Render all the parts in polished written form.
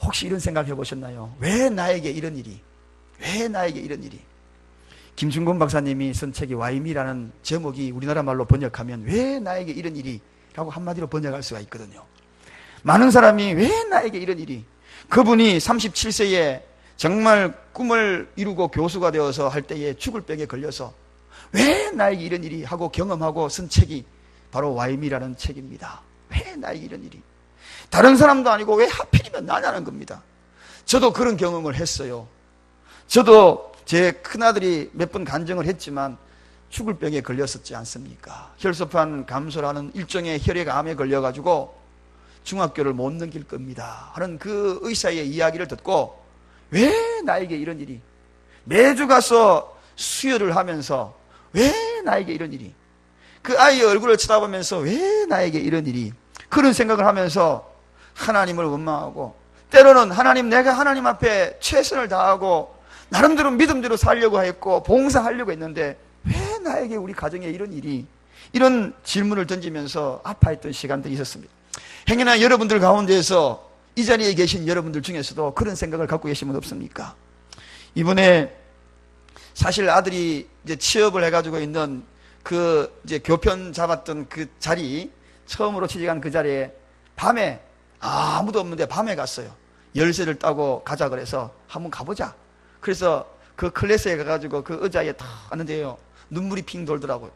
혹시 이런 생각 해보셨나요? 왜 나에게 이런 일이? 왜 나에게 이런 일이? 김준곤 박사님이 쓴 책이 와임이라는 제목이 우리나라 말로 번역하면 왜 나에게 이런 일이? 라고 한마디로 번역할 수가 있거든요. 많은 사람이 왜 나에게 이런 일이? 그분이 37세에 정말 꿈을 이루고 교수가 되어서 할 때에 죽을 병에 걸려서 왜 나에게 이런 일이? 하고 경험하고 쓴 책이 바로 와임이라는 책입니다. 왜 나에게 이런 일이? 다른 사람도 아니고 왜 하필이면 나냐는 겁니다. 저도 그런 경험을 했어요. 저도 제 큰아들이 몇 번 간증을 했지만 죽을 병에 걸렸었지 않습니까? 혈소판 감소라는 일종의 혈액암에 걸려가지고 중학교를 못 넘길 겁니다 하는 그 의사의 이야기를 듣고 왜 나에게 이런 일이? 매주 가서 수혈을 하면서 왜 나에게 이런 일이? 그 아이의 얼굴을 쳐다보면서 왜 나에게 이런 일이? 그런 생각을 하면서 하나님을 원망하고, 때로는 하나님, 내가 하나님 앞에 최선을 다하고 나름대로 믿음대로 살려고 했고 봉사하려고 했는데 왜 나에게 우리 가정에 이런 일이? 이런 질문을 던지면서 아파했던 시간들이 있었습니다. 행여나 여러분들 가운데에서 이 자리에 계신 여러분들 중에서도 그런 생각을 갖고 계신 분 없습니까? 이번에 사실 아들이 이제 취업을 해가지고 있는 그 이제 교편 잡았던 그 자리, 처음으로 취직한 그 자리에 밤에 아무도 없는데 밤에 갔어요. 열쇠를 따고 가자 그래서 한번 가보자. 그래서 그 클래스에 가가지고 그 의자에 탁 앉는데요, 눈물이 핑 돌더라고요.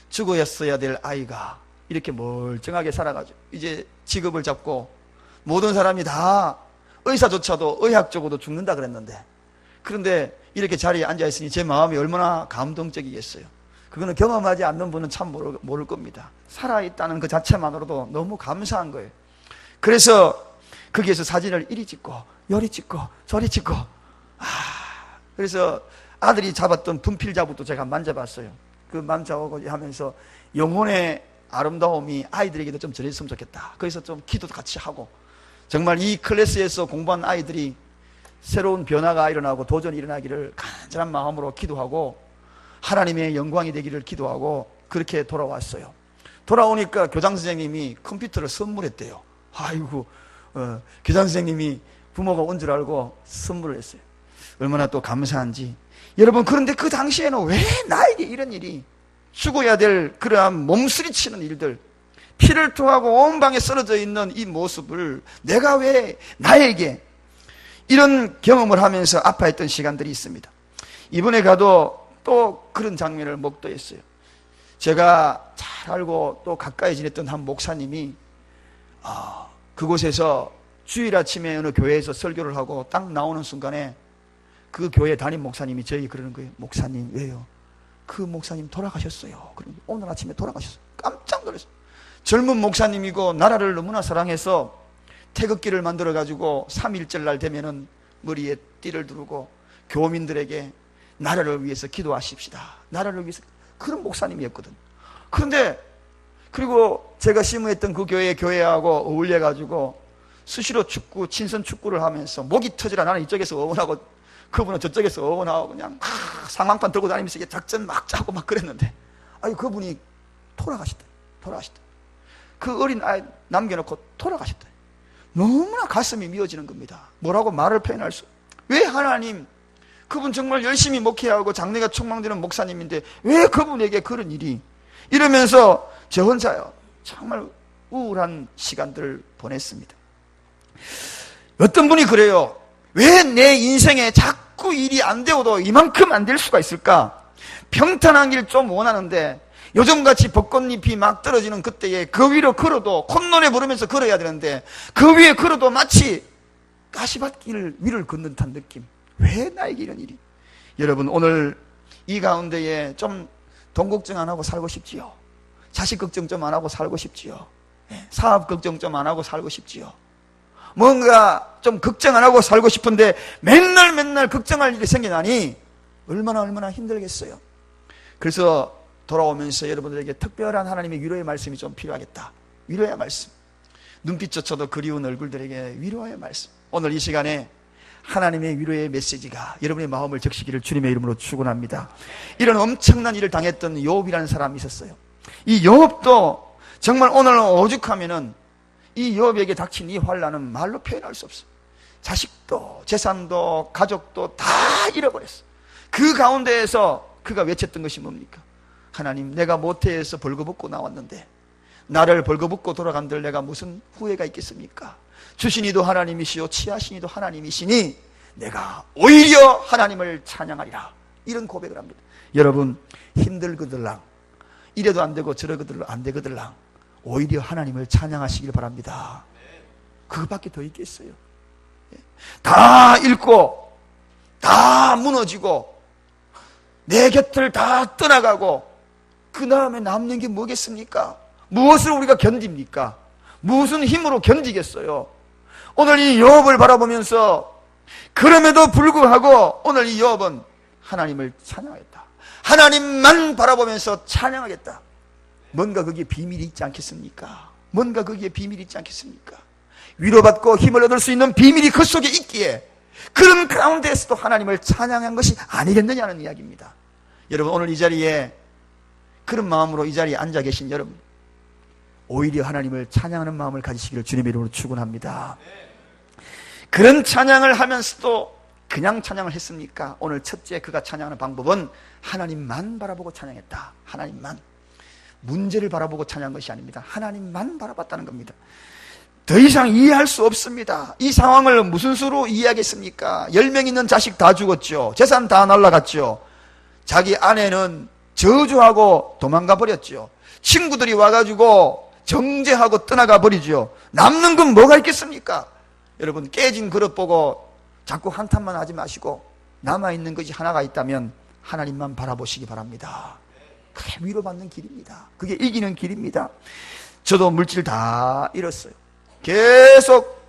죽어였어야 될 아이가 이렇게 멀쩡하게 살아가지고 이제 직업을 잡고 모든 사람이 다 의사조차도 의학적으로도 죽는다 그랬는데, 그런데 이렇게 자리에 앉아있으니 제 마음이 얼마나 감동적이겠어요. 그거는 경험하지 않는 분은 참 모를 겁니다. 살아있다는 그 자체만으로도 너무 감사한 거예요. 그래서 거기에서 사진을 이리 찍고 요리 찍고 저리 찍고, 그래서 아들이 잡았던 분필자부터 제가 만져봤어요. 그 만져보고 하면서 영혼의 아름다움이 아이들에게도 좀 전해졌으면 좋겠다. 거기서 좀 기도도 같이 하고, 정말 이 클래스에서 공부한 아이들이 새로운 변화가 일어나고 도전이 일어나기를 간절한 마음으로 기도하고 하나님의 영광이 되기를 기도하고 그렇게 돌아왔어요. 돌아오니까 교장 선생님이 컴퓨터를 선물했대요. 아이고, 교장 선생님이 부모가 온 줄 알고 선물을 했어요. 얼마나 또 감사한지. 여러분, 그런데 그 당시에는 왜 나에게 이런 일이? 죽어야 될 그러한 몸부림치는 일들, 피를 토하고 온 방에 쓰러져 있는 이 모습을 내가 왜 나에게, 이런 경험을 하면서 아파했던 시간들이 있습니다. 이번에 가도 또 그런 장면을 목도했어요. 제가 잘 알고 또 가까이 지냈던 한 목사님이 그곳에서 주일 아침에 어느 교회에서 설교를 하고 딱 나오는 순간에 그 교회 담임 목사님이 저에게 그러는 거예요. 목사님, 왜요? 그 목사님 돌아가셨어요. 그러면 오늘 아침에 돌아가셨어요. 깜짝 놀랐어요. 젊은 목사님이고 나라를 너무나 사랑해서 태극기를 만들어가지고 3.1절 날 되면은 머리에 띠를 두르고 교민들에게 나라를 위해서 기도하십시다, 나라를 위해서, 그런 목사님이었거든. 그런데 그리고 제가 심우했던 그 교회하고 어울려가지고 수시로 축구, 친선 축구를 하면서 목이 터지라 나는 이쪽에서 응원하고 그분은 저쪽에서 응원하고 그냥 상황판 들고 다니면서 작전 막 짜고 막 그랬는데, 그분이 돌아가셨다. 그 어린 아이 남겨놓고 돌아가셨다. 너무나 가슴이 미어지는 겁니다. 뭐라고 말을 표현할 수. 왜 하나님, 그분 정말 열심히 목회하고 장래가 촉망되는 목사님인데 왜 그분에게 그런 일이? 이러면서 저 혼자요, 정말 우울한 시간들을 보냈습니다. 어떤 분이 그래요. 왜 내 인생에 자꾸 일이 안 되어도 이만큼 안 될 수가 있을까? 평탄한 길 좀 원하는데 요즘같이 벚꽃잎이 막 떨어지는 그때에 그 위로 걸어도 콧노래 부르면서 걸어야 되는데 그 위에 걸어도 마치 가시밭길 위를 걷는 듯한 느낌. 왜 나에게 이런 일이? 여러분, 오늘 이 가운데에 좀 돈 걱정 안 하고 살고 싶지요? 자식 걱정 좀 안 하고 살고 싶지요? 사업 걱정 좀 안 하고 살고 싶지요? 뭔가 좀 걱정 안 하고 살고 싶은데 맨날 걱정할 일이 생기나니 얼마나 힘들겠어요. 그래서 돌아오면서 여러분들에게 특별한 하나님의 위로의 말씀이 좀 필요하겠다. 위로의 말씀, 눈빛조차도 그리운 얼굴들에게 위로의 말씀. 오늘 이 시간에 하나님의 위로의 메시지가 여러분의 마음을 적시기를 주님의 이름으로 축원합니다. 이런 엄청난 일을 당했던 욥이라는 사람이 있었어요. 이 욥도 정말 오늘 오죽하면은 이 욥에게 닥친 이 환난은 말로 표현할 수 없어요. 자식도 재산도 가족도 다 잃어버렸어. 그 가운데에서 그가 외쳤던 것이 뭡니까? 하나님, 내가 모태에서 벌거벗고 나왔는데 나를 벌거벗고 돌아간들 내가 무슨 후회가 있겠습니까? 주시니도 하나님이시오 취하시니도 하나님이시니 내가 오히려 하나님을 찬양하리라. 이런 고백을 합니다. 여러분, 힘들거들랑 이래도 안 되고 저러거들랑 안 되거들랑 오히려 하나님을 찬양하시길 바랍니다. 그것밖에 더 있겠어요? 다 잃고 다 무너지고 내 곁을 다 떠나가고 그 다음에 남는 게 뭐겠습니까? 무엇을 우리가 견딥니까? 무슨 힘으로 견디겠어요? 오늘 이 욥을 바라보면서 그럼에도 불구하고 오늘 이 욥은 하나님을 찬양하겠다. 하나님만 바라보면서 찬양하겠다. 뭔가 거기에 비밀이 있지 않겠습니까? 뭔가 거기에 비밀이 있지 않겠습니까? 위로받고 힘을 얻을 수 있는 비밀이 그 속에 있기에 그런 가운데에서도 하나님을 찬양한 것이 아니겠느냐는 이야기입니다. 여러분, 오늘 이 자리에 그런 마음으로 이 자리에 앉아 계신 여러분, 오히려 하나님을 찬양하는 마음을 가지시기를 주님의 이름으로 축원합니다. 그런 찬양을 하면서도 그냥 찬양을 했습니까? 오늘 첫째 그가 찬양하는 방법은 하나님만 바라보고 찬양했다. 하나님만. 문제를 바라보고 찬양한 것이 아닙니다. 하나님만 바라봤다는 겁니다. 더 이상 이해할 수 없습니다. 이 상황을 무슨 수로 이해하겠습니까? 10명 있는 자식 다 죽었죠. 재산 다 날라갔죠. 자기 아내는 저주하고 도망가 버렸죠. 친구들이 와가지고 정죄하고 떠나가 버리죠. 남는 건 뭐가 있겠습니까? 여러분, 깨진 그릇 보고 자꾸 한탄만 하지 마시고 남아있는 것이 하나가 있다면 하나님만 바라보시기 바랍니다. 그게 위로받는 길입니다. 그게 이기는 길입니다. 저도 물질 다 잃었어요. 계속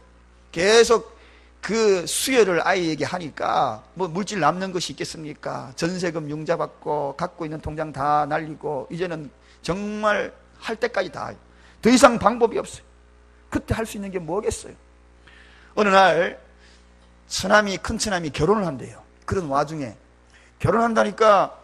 그 수여를 아이에게 하니까 뭐 물질 남는 것이 있겠습니까? 전세금 융자받고 갖고 있는 통장 다 날리고 이제는 정말 할 때까지 다 더 이상 방법이 없어요. 그때 할 수 있는 게 뭐겠어요? 어느 날 큰 처남이 결혼을 한대요. 그런 와중에 결혼한다니까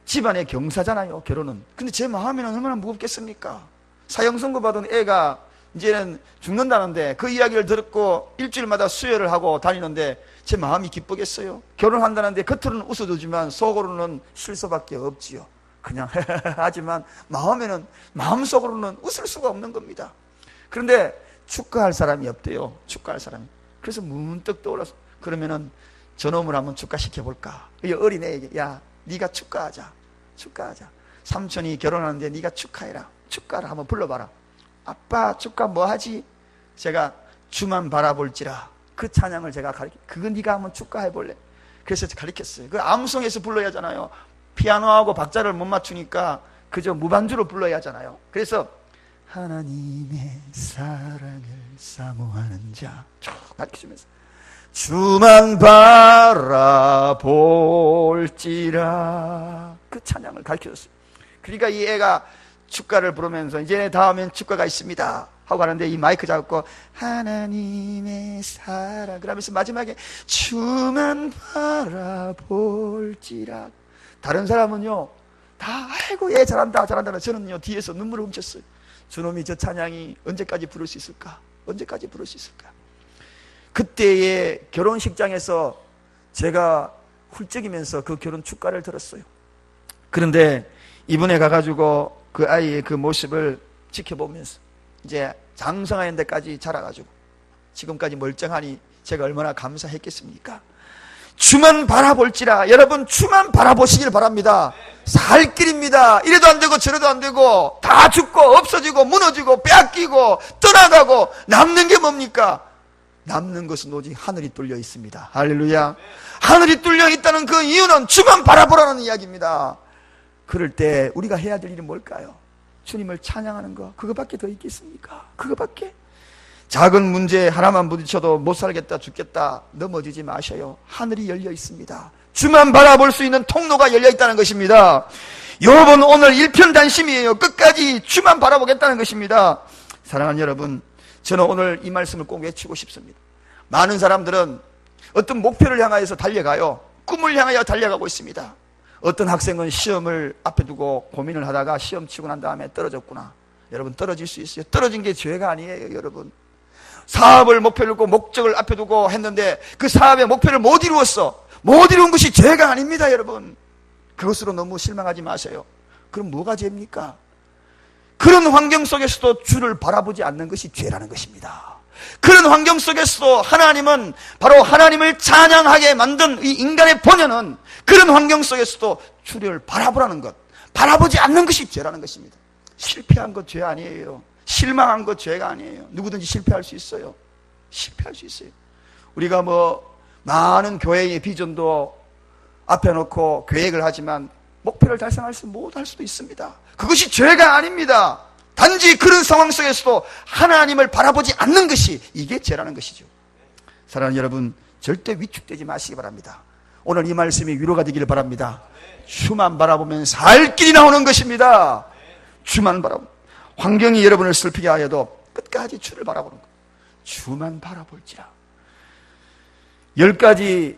집안의 경사잖아요, 결혼은. 근데 제 마음에는 얼마나 무겁겠습니까? 사형 선고 받은 애가 이제는 죽는다는데 그 이야기를 듣고 일주일마다 수혈을 하고 다니는데 제 마음이 기쁘겠어요? 결혼한다는데 겉으로는 웃어주지만 속으로는 쉴 수밖에 없지요. 그냥 하지만 마음속으로는 웃을 수가 없는 겁니다. 그런데 축가할 사람이 없대요. 축가할 사람이. 그래서 문득 떠올라서 그러면은 저놈을 한번 축가시켜볼까? 이 어린애에게 야, 네가 축가하자. 삼촌이 결혼하는데 네가 축하해라. 축가를 한번 불러봐라. 아빠 축가 뭐 하지? 제가 주만 바라볼지라 그 찬양을 제가 그거 네가 한번 축가해볼래? 그래서 가르쳤어요. 그 암송에서 불러야 하잖아요. 피아노하고 박자를 못 맞추니까 그저 무반주로 불러야 하잖아요. 그래서 하나님의 사랑을 사모하는 자 쭉 가르치면서 주만 바라볼지라 그 찬양을 가르쳐줬어요. 그러니까 이 애가 축가를 부르면서 이제 다음엔 축가가 있습니다 하고 하는데 이 마이크 잡고 하나님의 사랑 그러면서 마지막에 주만 바라볼지라. 다른 사람은요 다 아이고 얘 잘한다 저는요 뒤에서 눈물을 훔쳤어요. 저놈이 저 찬양이 언제까지 부를 수 있을까? 언제까지 부를 수 있을까? 그때의 결혼식장에서 제가 훌쩍이면서 그 결혼 축가를 들었어요. 그런데 이번에 가가지고 그 아이의 그 모습을 지켜보면서 이제 장성하는 데까지 자라가지고 지금까지 멀쩡하니 제가 얼마나 감사했겠습니까? 주만 바라볼지라. 여러분 주만 바라보시길 바랍니다. 살 길입니다. 이래도 안 되고 저래도 안 되고 다 죽고 없어지고 무너지고 빼앗기고 떠나가고 남는 게 뭡니까? 남는 것은 오직 하늘이 뚫려 있습니다. 할렐루야. 하늘이 뚫려 있다는 그 이유는 주만 바라보라는 이야기입니다. 그럴 때 우리가 해야 될 일은 뭘까요? 주님을 찬양하는 거. 그거밖에 더 있겠습니까? 그거밖에? 작은 문제 하나만 부딪혀도 못 살겠다 죽겠다 넘어지지 마셔요. 하늘이 열려 있습니다. 주만 바라볼 수 있는 통로가 열려 있다는 것입니다. 욥은 오늘 일편단심이에요. 끝까지 주만 바라보겠다는 것입니다. 사랑하는 여러분, 저는 오늘 이 말씀을 꼭 외치고 싶습니다. 많은 사람들은 어떤 목표를 향하여서 달려가요. 꿈을 향하여 달려가고 있습니다. 어떤 학생은 시험을 앞에 두고 고민을 하다가 시험 치고 난 다음에 떨어졌구나. 여러분 떨어질 수 있어요. 떨어진 게 죄가 아니에요. 여러분 사업을 목표를 두고 목적을 앞에 두고 했는데 그 사업의 목표를 못 이루었어. 못 이룬 것이 죄가 아닙니다, 여러분. 그것으로 너무 실망하지 마세요. 그럼 뭐가 죄입니까? 그런 환경 속에서도 주를 바라보지 않는 것이 죄라는 것입니다. 그런 환경 속에서도 하나님은 바로 하나님을 찬양하게 만든 이 인간의 본연은 그런 환경 속에서도 주를 바라보라는 것, 바라보지 않는 것이 죄라는 것입니다. 실패한 것 죄 아니에요. 실망한 것 죄가 아니에요. 누구든지 실패할 수 있어요. 실패할 수 있어요. 우리가 많은 교회의 비전도 앞에 놓고 계획을 하지만 목표를 달성할 수 못할 수도 있습니다. 그것이 죄가 아닙니다. 단지 그런 상황 속에서도 하나님을 바라보지 않는 것이 이게 죄라는 것이죠. 사랑하는 여러분, 절대 위축되지 마시기 바랍니다. 오늘 이 말씀이 위로가 되기를 바랍니다. 주만 바라보면 살 길이 나오는 것입니다. 주만 바라보면 환경이 여러분을 슬프게 하여도 끝까지 주를 바라보는 것. 주만 바라볼지라. 10가지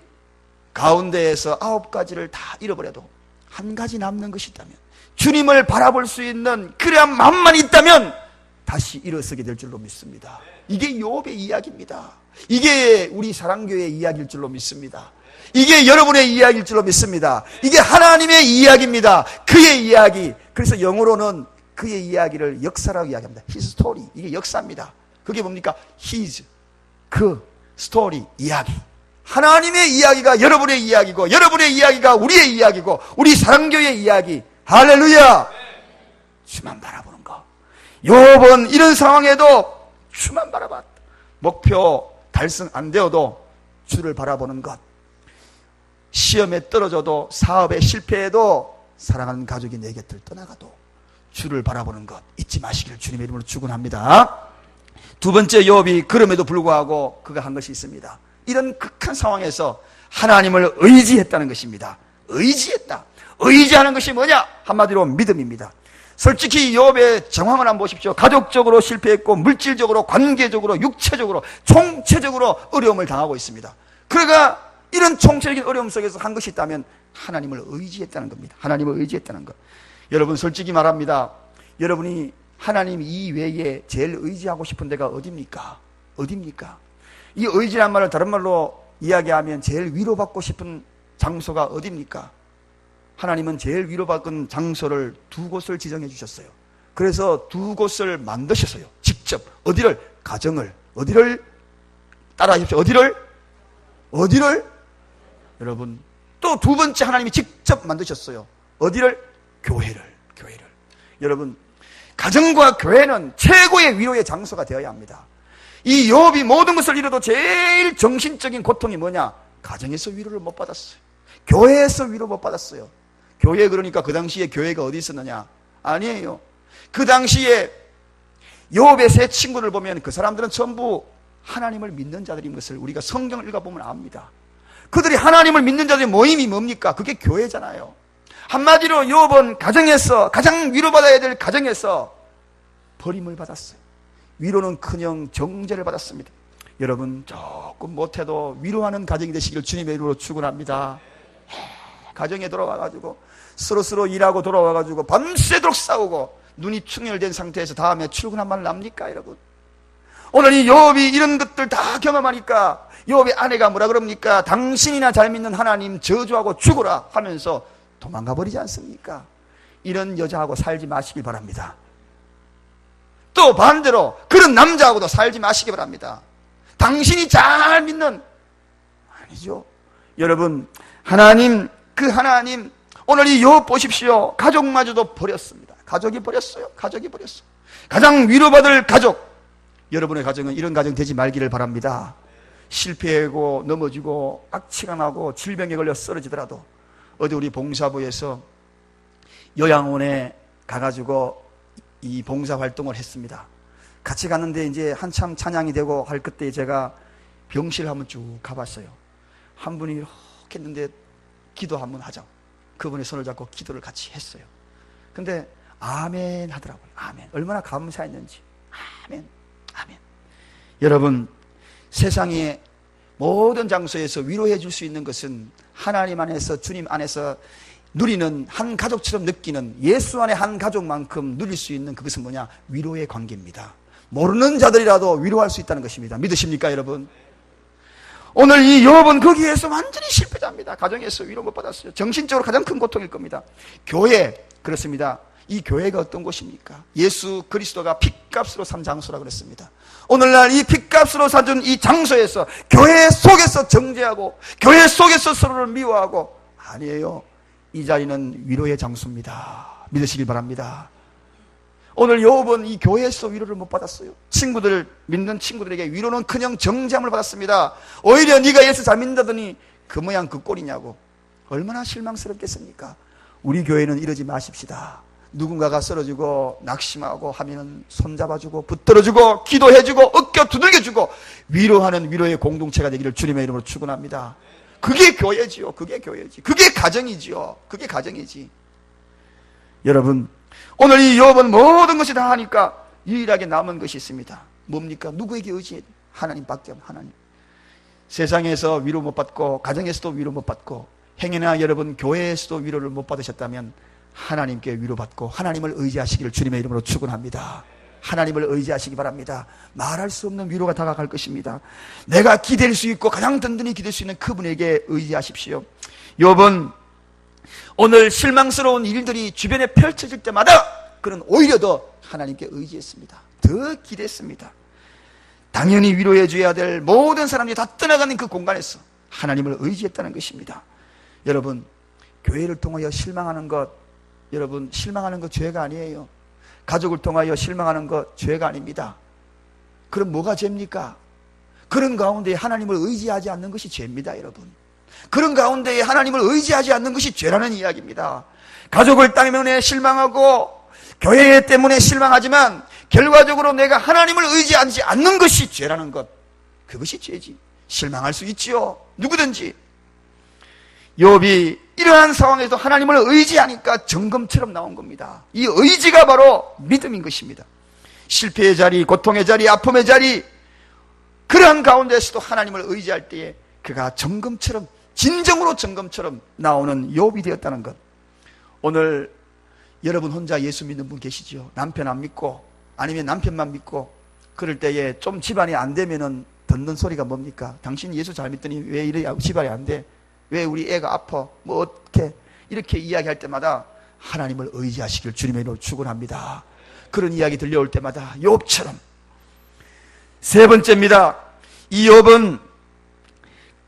가운데에서 9가지를 다 잃어버려도 한 가지 남는 것이 있다면, 주님을 바라볼 수 있는 그러한 마음만 있다면 다시 일어서게 될 줄로 믿습니다. 이게 욥의 이야기입니다. 이게 우리 사랑교회의 이야기일 줄로 믿습니다. 이게 여러분의 이야기일 줄로 믿습니다. 이게 하나님의 이야기입니다. 그의 이야기. 그래서 영어로는 그의 이야기를 역사라고 이야기합니다. His story. 이게 역사입니다. 그게 뭡니까? His, 그, story, 이야기. 하나님의 이야기가 여러분의 이야기고, 여러분의 이야기가 우리의 이야기고, 우리 사랑교회의 이야기. 할렐루야! 주만 바라보는 거. 욥은 이런 상황에도 주만 바라봤다. 목표 달성 안 되어도 주를 바라보는 것. 시험에 떨어져도, 사업에 실패해도, 사랑하는 가족이 내 곁을 떠나가도 주를 바라보는 것 잊지 마시기를 주님의 이름으로 축원합니다. 두 번째, 욥이 그럼에도 불구하고 그가 한 것이 있습니다. 이런 극한 상황에서 하나님을 의지했다는 것입니다. 의지했다. 의지하는 것이 뭐냐? 한마디로 믿음입니다. 솔직히 욥의 정황을 한번 보십시오. 가족적으로 실패했고, 물질적으로, 관계적으로, 육체적으로, 총체적으로 어려움을 당하고 있습니다. 그러가 이런 총체적인 어려움 속에서 한 것이 있다면 하나님을 의지했다는 겁니다. 하나님을 의지했다는 것. 여러분, 솔직히 말합니다. 여러분이 하나님 이외에 제일 의지하고 싶은 데가 어디입니까? 어디입니까? 이 의지란 말을 다른 말로 이야기하면 제일 위로받고 싶은 장소가 어디입니까? 하나님은 제일 위로받은 장소를 두 곳을 지정해 주셨어요. 그래서 두 곳을 만드셨어요. 직접. 어디를? 가정을. 어디를? 따라하십시오. 어디를? 여러분, 또 두 번째 하나님이 직접 만드셨어요. 어디를? 교회를. 여러분, 가정과 교회는 최고의 위로의 장소가 되어야 합니다. 이 욥이 모든 것을 잃어도 제일 정신적인 고통이 뭐냐? 가정에서 위로를 못 받았어요. 교회에서 위로 못 받았어요. 교회, 그러니까 그 당시에 교회가 어디 있었느냐? 아니에요. 그 당시에 욥의 세 친구를 보면 그 사람들은 전부 하나님을 믿는 자들인 것을 우리가 성경을 읽어보면 압니다. 그들이 하나님을 믿는 자들의 모임이 뭡니까? 그게 교회잖아요. 한마디로 욥은 가정에서, 가장 위로받아야 될 가정에서 버림을 받았어요. 위로는커녕 정죄를 받았습니다. 여러분, 조금 못해도 위로하는 가정이 되시기를 주님의 이름으로 축원합니다. 가정에 돌아와가지고 서로 일하고 돌아와가지고 밤새도록 싸우고 눈이 충혈된 상태에서 다음에 출근한 말 납니까, 여러분? 오늘 이 욥이 이런 것들 다 경험하니까 욥의 아내가 뭐라 그럽니까? 당신이나 잘 믿는 하나님 저주하고 죽어라 하면서 도망가 버리지 않습니까? 이런 여자하고 살지 마시길 바랍니다. 또 반대로 그런 남자하고도 살지 마시기 바랍니다. 당신이 잘 믿는, 아니죠. 여러분, 하나님, 그 하나님, 오늘 이 욥 보십시오. 가족마저도 버렸습니다. 가족이 버렸어요. 가장 위로받을 가족. 여러분의 가정은 이런 가정 되지 말기를 바랍니다. 실패하고 넘어지고 악취가 나고 질병에 걸려 쓰러지더라도 어디 우리 봉사부에서 요양원에 가가지고 이 봉사활동을 했습니다. 같이 갔는데 이제 한참 찬양이 되고 할 그때 제가 병실 한번 쭉 가봤어요. 한 분이 이렇게 했는데 기도 한번 하자. 그분의 손을 잡고 기도를 같이 했어요. 근데 아멘 하더라고요. 아멘. 얼마나 감사했는지. 아멘. 여러분, 세상의 모든 장소에서 위로해 줄 수 있는 것은 하나님 안에서, 주님 안에서 누리는 한 가족처럼 느끼는, 예수 안에 한 가족만큼 누릴 수 있는 그것은 뭐냐? 위로의 관계입니다. 모르는 자들이라도 위로할 수 있다는 것입니다. 믿으십니까, 여러분? 오늘 이 욥은 거기에서 완전히 실패자입니다. 가정에서 위로 못 받았어요. 정신적으로 가장 큰 고통일 겁니다. 교회, 그렇습니다. 이 교회가 어떤 곳입니까? 예수 그리스도가 핏값으로 산 장소라 그랬습니다. 오늘날 이 핏값으로 사준 이 장소에서, 교회 속에서 정죄하고 교회 속에서 서로를 미워하고, 아니에요. 이 자리는 위로의 장소입니다. 믿으시길 바랍니다. 오늘 욥은 이 교회에서 위로를 못 받았어요. 믿는 친구들에게 위로는커녕 정죄함을 받았습니다. 오히려 네가 예수 잘 믿는다더니 그 모양 그 꼴이냐고. 얼마나 실망스럽겠습니까? 우리 교회는 이러지 마십시다. 누군가가 쓰러지고 낙심하고 하면 손잡아주고 붙들어주고 기도해주고 어깨 두들겨주고 위로하는 위로의 공동체가 되기를 주님의 이름으로 축원합니다. 그게 교회지요. 그게 교회지. 그게 가정이지요. 그게 가정이지. 여러분, 오늘 이 욥은 모든 것이 다 하니까 유일하게 남은 것이 있습니다. 뭡니까? 누구에게 의지해? 하나님밖에 없는 하나님. 세상에서 위로 못 받고 가정에서도 위로 못 받고 행여나 여러분 교회에서도 위로를 못 받으셨다면 하나님께 위로받고 하나님을 의지하시기를 주님의 이름으로 축원합니다. 하나님을 의지하시기 바랍니다. 말할 수 없는 위로가 다가갈 것입니다. 내가 기댈 수 있고 가장 든든히 기댈 수 있는 그분에게 의지하십시오. 욥은 오늘 실망스러운 일들이 주변에 펼쳐질 때마다 그는 오히려 더 하나님께 의지했습니다. 더 기댔습니다. 당연히 위로해 줘야 될 모든 사람들이 다 떠나가는 그 공간에서 하나님을 의지했다는 것입니다. 여러분, 교회를 통하여 실망하는 것, 여러분 실망하는 것 죄가 아니에요. 가족을 통하여 실망하는 것 죄가 아닙니다. 그럼 뭐가 죄입니까? 그런 가운데 하나님을 의지하지 않는 것이 죄입니다, 여러분. 그런 가운데 하나님을 의지하지 않는 것이 죄라는 이야기입니다. 가족을 때문에 실망하고 교회 때문에 실망하지만 결과적으로 내가 하나님을 의지하지 않는 것이 죄라는 것, 그것이 죄지. 실망할 수 있지요, 누구든지. 욥이 이러한 상황에서 하나님을 의지하니까 정금처럼 나온 겁니다. 이 의지가 바로 믿음인 것입니다. 실패의 자리, 고통의 자리, 아픔의 자리, 그러한 가운데서도 하나님을 의지할 때에 그가 정금처럼, 진정으로 정금처럼 나오는 욥이 되었다는 것. 오늘 여러분 혼자 예수 믿는 분 계시죠? 남편 안 믿고 아니면 남편만 믿고 그럴 때에 좀 집안이 안 되면은 듣는 소리가 뭡니까? 당신 예수 잘 믿더니 왜 이래 집안이 안 돼? 왜 우리 애가 아파? 뭐 어떻게? 이렇게 이야기할 때마다 하나님을 의지하시길 주님의 이름으로 축원합니다. 그런 이야기 들려올 때마다 욥처럼. 세 번째입니다. 이 욥은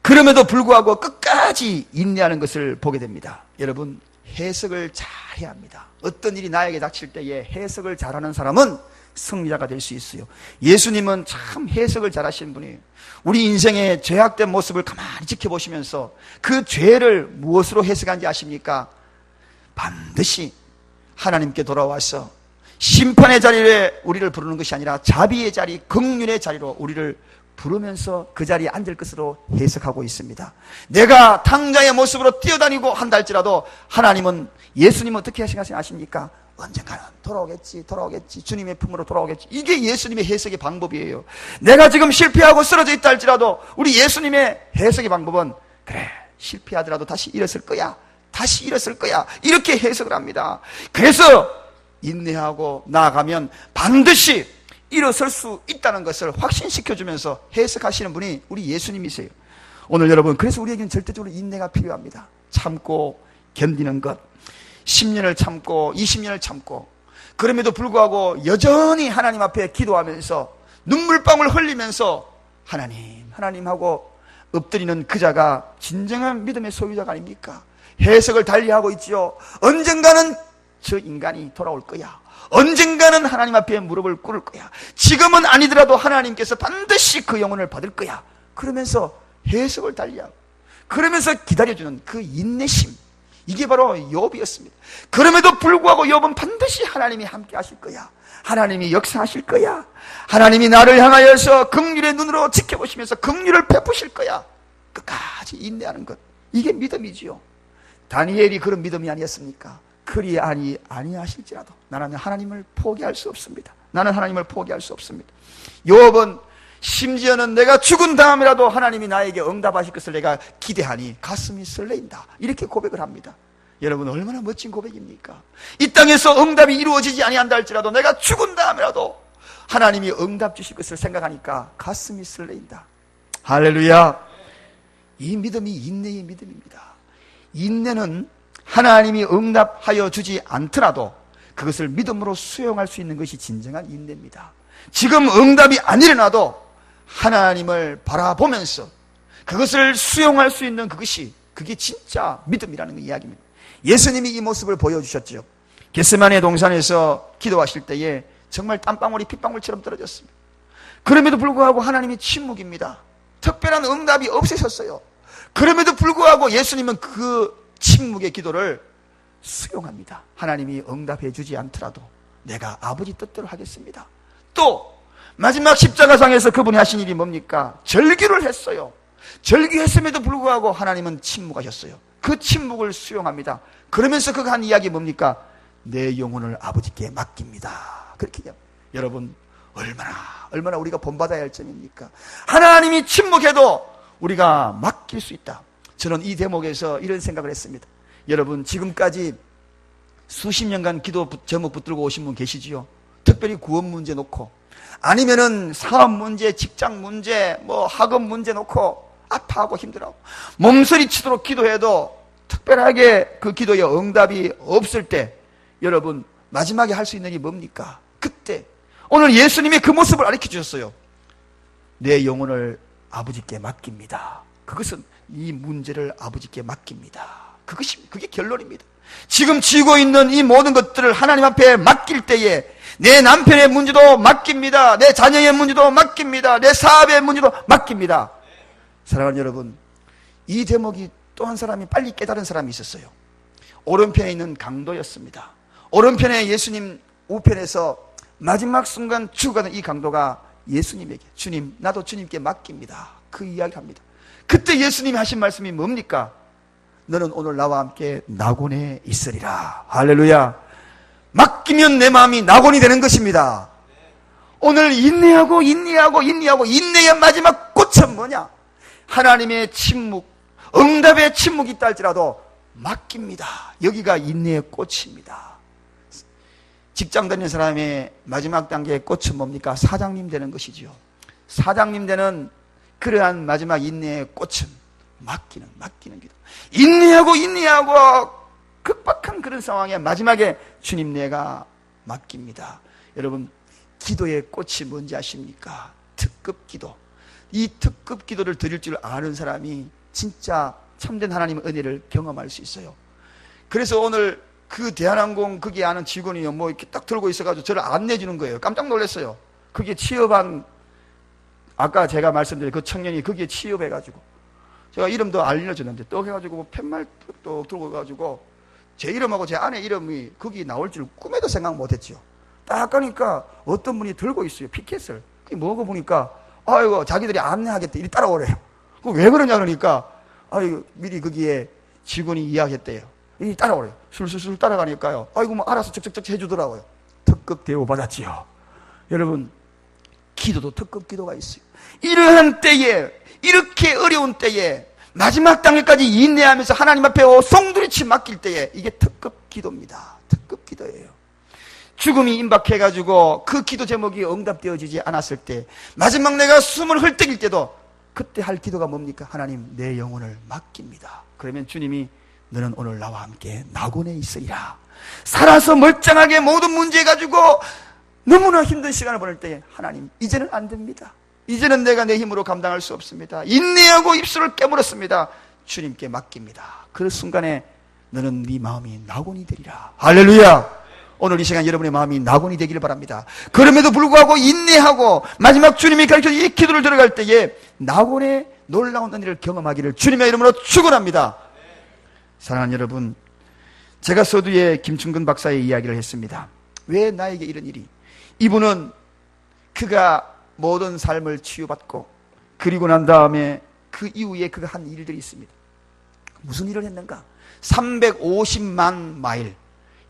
그럼에도 불구하고 끝까지 인내하는 것을 보게 됩니다. 여러분, 해석을 잘 해야 합니다. 어떤 일이 나에게 닥칠 때에 해석을 잘하는 사람은 승리자가 될 수 있어요. 예수님은 참 해석을 잘하시는 분이에요. 우리 인생의 죄악된 모습을 가만히 지켜보시면서 그 죄를 무엇으로 해석한지 아십니까? 반드시 하나님께 돌아와서 심판의 자리에 우리를 부르는 것이 아니라 자비의 자리, 긍휼의 자리로 우리를 부르면서 그 자리에 앉을 것으로 해석하고 있습니다. 내가 탕자의 모습으로 뛰어다니고 한다 할지라도 하나님은, 예수님은 어떻게 해석하십니까? 언젠가는 돌아오겠지, 주님의 품으로 돌아오겠지. 이게 예수님의 해석의 방법이에요. 내가 지금 실패하고 쓰러져 있다 할지라도 우리 예수님의 해석의 방법은, 그래, 실패하더라도 다시 일어설 거야, 이렇게 해석을 합니다. 그래서 인내하고 나아가면 반드시 일어설 수 있다는 것을 확신시켜주면서 해석하시는 분이 우리 예수님이세요. 오늘 여러분, 그래서 우리에게는 절대적으로 인내가 필요합니다. 참고 견디는 것, 10년을 참고 20년을 참고, 그럼에도 불구하고 여전히 하나님 앞에 기도하면서 눈물방울 흘리면서 하나님 하고 엎드리는 그 자가 진정한 믿음의 소유자가 아닙니까? 해석을 달리하고 있지요. 언젠가는 저 인간이 돌아올 거야. 언젠가는 하나님 앞에 무릎을 꿇을 거야. 지금은 아니더라도 하나님께서 반드시 그 영혼을 받을 거야. 그러면서 해석을 달리하고, 그러면서 기다려주는 그 인내심, 이게 바로 욥이었습니다. 그럼에도 불구하고 욥은 반드시 하나님이 함께 하실 거야, 하나님이 역사하실 거야, 하나님이 나를 향하여서 긍휼의 눈으로 지켜보시면서 긍휼을 베푸실 거야, 끝까지 인내하는 것, 이게 믿음이지요. 다니엘이 그런 믿음이 아니었습니까? 그리 아니하실지라도 나는 하나님을 포기할 수 없습니다. 욥은 심지어는 내가 죽은 다음이라도 하나님이 나에게 응답하실 것을 내가 기대하니 가슴이 설레인다, 이렇게 고백을 합니다. 여러분, 얼마나 멋진 고백입니까? 이 땅에서 응답이 이루어지지 아니한다 할지라도 내가 죽은 다음이라도 하나님이 응답 주실 것을 생각하니까 가슴이 설레인다. 할렐루야. 이 믿음이 인내의 믿음입니다. 인내는 하나님이 응답하여 주지 않더라도 그것을 믿음으로 수용할 수 있는 것이 진정한 인내입니다. 지금 응답이 안 일어나도 하나님을 바라보면서 그것을 수용할 수 있는 그게 진짜 믿음이라는 이야기입니다. 예수님이 이 모습을 보여주셨죠. 겟세마네 동산에서 기도하실 때에 정말 땀방울이 핏방울처럼 떨어졌습니다. 그럼에도 불구하고 하나님이 침묵입니다. 특별한 응답이 없으셨어요. 그럼에도 불구하고 예수님은 그 침묵의 기도를 수용합니다. 하나님이 응답해 주지 않더라도 내가 아버지 뜻대로 하겠습니다. 또 마지막 십자가상에서 그분이 하신 일이 뭡니까? 절규를 했어요. 절규했음에도 불구하고 하나님은 침묵하셨어요. 그 침묵을 수용합니다. 그러면서 그가 한 이야기 뭡니까? 내 영혼을 아버지께 맡깁니다. 그렇게 해요. 여러분, 얼마나 우리가 본받아야 할 점입니까? 하나님이 침묵해도 우리가 맡길 수 있다. 저는 이 대목에서 이런 생각을 했습니다. 여러분, 지금까지 수십 년간 기도 제목 붙들고 오신 분 계시지요? 특별히 구원 문제 놓고, 아니면은 사업 문제, 직장 문제, 학업 문제 놓고 아파하고 힘들어하고 몸서리치도록 기도해도 특별하게 그 기도에 응답이 없을 때 여러분 마지막에 할 수 있는 일이 뭡니까? 그때 오늘 예수님이 그 모습을 가르쳐 주셨어요. 내 영혼을 아버지께 맡깁니다. 그것은 이 문제를 아버지께 맡깁니다. 그게 결론입니다. 지금 쥐고 있는 이 모든 것들을 하나님 앞에 맡길 때에 내 남편의 문제도 맡깁니다. 내 자녀의 문제도 맡깁니다. 내 사업의 문제도 맡깁니다. 사랑하는 여러분, 이 대목이 또 한 사람이 빨리 깨달은 사람이 있었어요. 오른편에 있는 강도였습니다. 오른편에 예수님, 우편에서 마지막 순간 죽어가는 이 강도가 예수님에게, 주님, 나도 주님께 맡깁니다. 그 이야기를 합니다. 그때 예수님이 하신 말씀이 뭡니까? 너는 오늘 나와 함께 낙원에 있으리라. 할렐루야. 맡기면 내 마음이 낙원이 되는 것입니다. 오늘 인내의 마지막 꽃은 뭐냐? 하나님의 침묵, 응답의 침묵이 있다 할지라도 맡깁니다. 여기가 인내의 꽃입니다. 직장 다니는 사람의 마지막 단계의 꽃은 뭡니까? 사장님 되는 것이지요. 사장님 되는 그러한 마지막 인내의 꽃은 맡기는 기도. 인내하고 급박한 그런 상황에 마지막에 주님 내가 맡깁니다. 여러분, 기도의 꽃이 뭔지 아십니까? 특급 기도. 이 특급 기도를 드릴 줄 아는 사람이 진짜 참된 하나님의 은혜를 경험할 수 있어요. 그래서 오늘 그 대한항공 거기에 아는 직원이요, 이렇게 딱 들고 있어가지고 저를 안내해 주는 거예요. 깜짝 놀랐어요. 그게 취업한, 아까 제가 말씀드린 그 청년이 거기에 취업해가지고 제가 이름도 알려줬는데 떡 해가지고 팻말떡 들고 가지고 제 이름하고 제 아내 이름이 거기 나올 줄 꿈에도 생각 못했죠. 딱 가니까 어떤 분이 들고 있어요, 피켓을. 그게 뭐고 보니까 아이고 자기들이 안내하겠대, 이리 따라오래요. 왜 그러냐 그러니까 아이고 미리 거기에 직원이 이야기했대요. 이리 따라오래요. 술술술 따라가니까요, 아이고 알아서 척척척 해주더라고요. 특급 대우 받았지요. 여러분, 기도도 특급 기도가 있어요. 이러한 때에, 이렇게 어려운 때에 마지막 단계까지 인내하면서 하나님 앞에 송두리치 맡길 때에 이게 특급 기도입니다. 특급 기도예요. 죽음이 임박해가지고 그 기도 제목이 응답되어지지 않았을 때, 마지막 내가 숨을 헐떡일 때도 그때 할 기도가 뭡니까? 하나님, 내 영혼을 맡깁니다. 그러면 주님이 너는 오늘 나와 함께 낙원에 있으리라. 살아서 멀쩡하게 모든 문제 가지고 너무나 힘든 시간을 보낼 때에 하나님, 이제는 안 됩니다. 이제는 내가 내 힘으로 감당할 수 없습니다. 인내하고 입술을 깨물었습니다. 주님께 맡깁니다. 그 순간에 너는 네 마음이 낙원이 되리라. 할렐루야. 오늘 이 시간 여러분의 마음이 낙원이 되기를 바랍니다. 그럼에도 불구하고 인내하고 마지막 주님이 가르쳐준 이 기도를 들어갈 때에 낙원의 놀라운 은혜를 경험하기를 주님의 이름으로 축원합니다. 사랑하는 여러분, 제가 서두에 김충근 박사의 이야기를 했습니다. 왜 나에게 이런 일이? 이분은 그가 모든 삶을 치유받고 그리고 난 다음에 그 이후에 그가 한 일들이 있습니다. 무슨 일을 했는가? 350만 마일.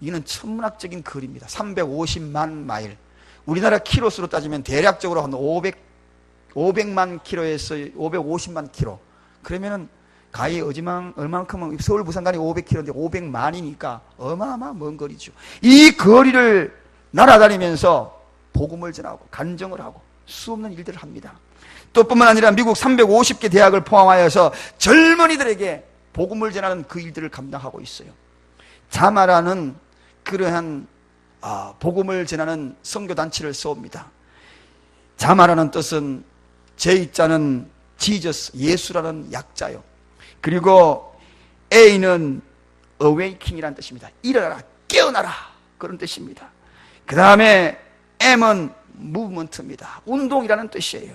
이거는 천문학적인 거리입니다. 350만 마일. 우리나라 키로수로 따지면 대략적으로 한 500만 킬로에서 550만 킬로. 그러면은 가히 얼만큼은 서울 부산 간이 500킬로인데 500만이니까 어마어마한 먼 거리죠. 이 거리를 날아다니면서 복음을 전하고 간증을 하고 수없는 일들을 합니다. 또 뿐만 아니라 미국 350개 대학을 포함하여서 젊은이들에게 복음을 전하는 그 일들을 감당하고 있어요. 자마라는 그러한 복음을 전하는 선교단체를 세웁니다. 자마라는 뜻은 제자는 지저스, 예수라는 약자요. 그리고 A는 awaken이라는 뜻입니다. 일어나라, 깨어나라, 그런 뜻입니다. 그 다음에 M은 movement입니다. 운동이라는 뜻이에요.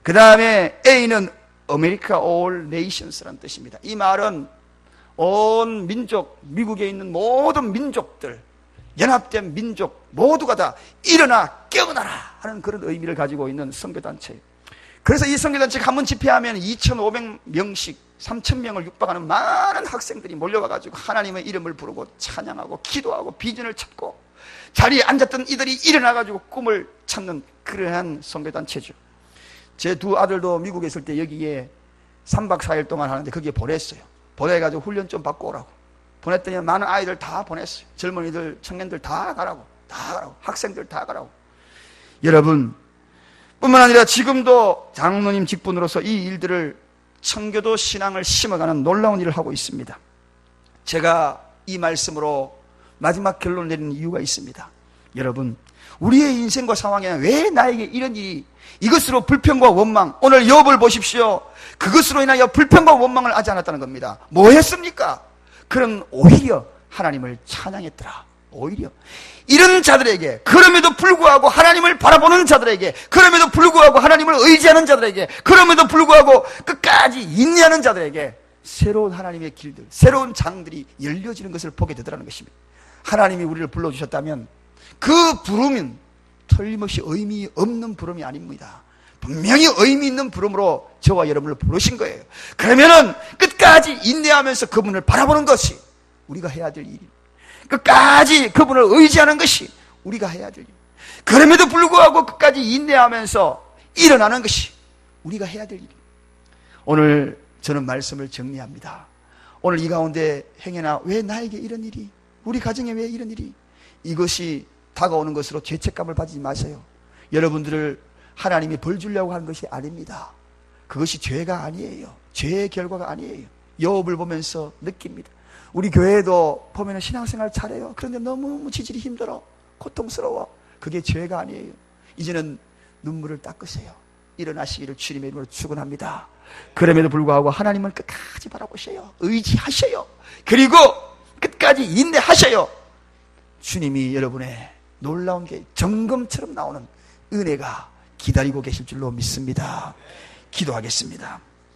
그 다음에 A는 America All Nations라는 뜻입니다. 이 말은 온 민족, 미국에 있는 모든 민족들, 연합된 민족 모두가 다 일어나 깨어나라 하는 그런 의미를 가지고 있는 선교단체예요. 그래서 이 선교단체가 한 번 집회하면 2,500명씩 3,000명을 육박하는 많은 학생들이 몰려와가지고 하나님의 이름을 부르고 찬양하고 기도하고 비전을 찾고 자리에 앉았던 이들이 일어나가지고 꿈을 찾는 그러한 선교단체죠. 제 두 아들도 미국에 있을 때 여기에 3박 4일 동안 하는데 거기에 보냈어요. 보내가지고 훈련 좀 받고 오라고. 보냈더니 많은 아이들 다 보냈어요. 젊은이들, 청년들 다 가라고. 학생들 다 가라고. 여러분, 뿐만 아니라 지금도 장로님 직분으로서 이 일들을 청교도 신앙을 심어가는 놀라운 일을 하고 있습니다. 제가 이 말씀으로 마지막 결론을 내리는 이유가 있습니다. 여러분, 우리의 인생과 상황에 왜 나에게 이런 일이, 이것으로 불평과 원망, 오늘 욥을 보십시오. 그것으로 인하여 불평과 원망을 하지 않았다는 겁니다. 뭐 했습니까? 그럼 오히려 하나님을 찬양했더라. 오히려 이런 자들에게, 그럼에도 불구하고 하나님을 바라보는 자들에게, 그럼에도 불구하고 하나님을 의지하는 자들에게, 그럼에도 불구하고 끝까지 인내하는 자들에게 새로운 하나님의 길들, 새로운 장들이 열려지는 것을 보게 되더라는 것입니다. 하나님이 우리를 불러주셨다면 그 부름은 틀림없이 의미 없는 부름이 아닙니다. 분명히 의미 있는 부름으로 저와 여러분을 부르신 거예요. 그러면은 끝까지 인내하면서 그분을 바라보는 것이 우리가 해야 될 일입니다. 끝까지 그분을 의지하는 것이 우리가 해야 될 일. 그럼에도 불구하고 끝까지 인내하면서 일어나는 것이 우리가 해야 될 일입니다. 오늘 저는 말씀을 정리합니다. 오늘 이 가운데 행여나 왜 나에게 이런 일이, 우리 가정에 왜 이런 일이, 이것이 다가오는 것으로 죄책감을 가지지 마세요. 여러분들을 하나님이 벌 주려고 하는 것이 아닙니다. 그것이 죄가 아니에요. 죄의 결과가 아니에요. 욥을 보면서 느낍니다. 우리 교회도 보면 신앙생활 잘해요. 그런데 너무 지질이 힘들어, 고통스러워. 그게 죄가 아니에요. 이제는 눈물을 닦으세요. 일어나시기를 주님의 이름으로 축원합니다. 그럼에도 불구하고 하나님을 끝까지 바라보셔요. 의지하셔요. 그리고 끝까지 인내하셔요. 주님이 여러분의 놀라운 게 정금처럼 나오는 은혜가 기다리고 계실 줄로 믿습니다. 기도하겠습니다.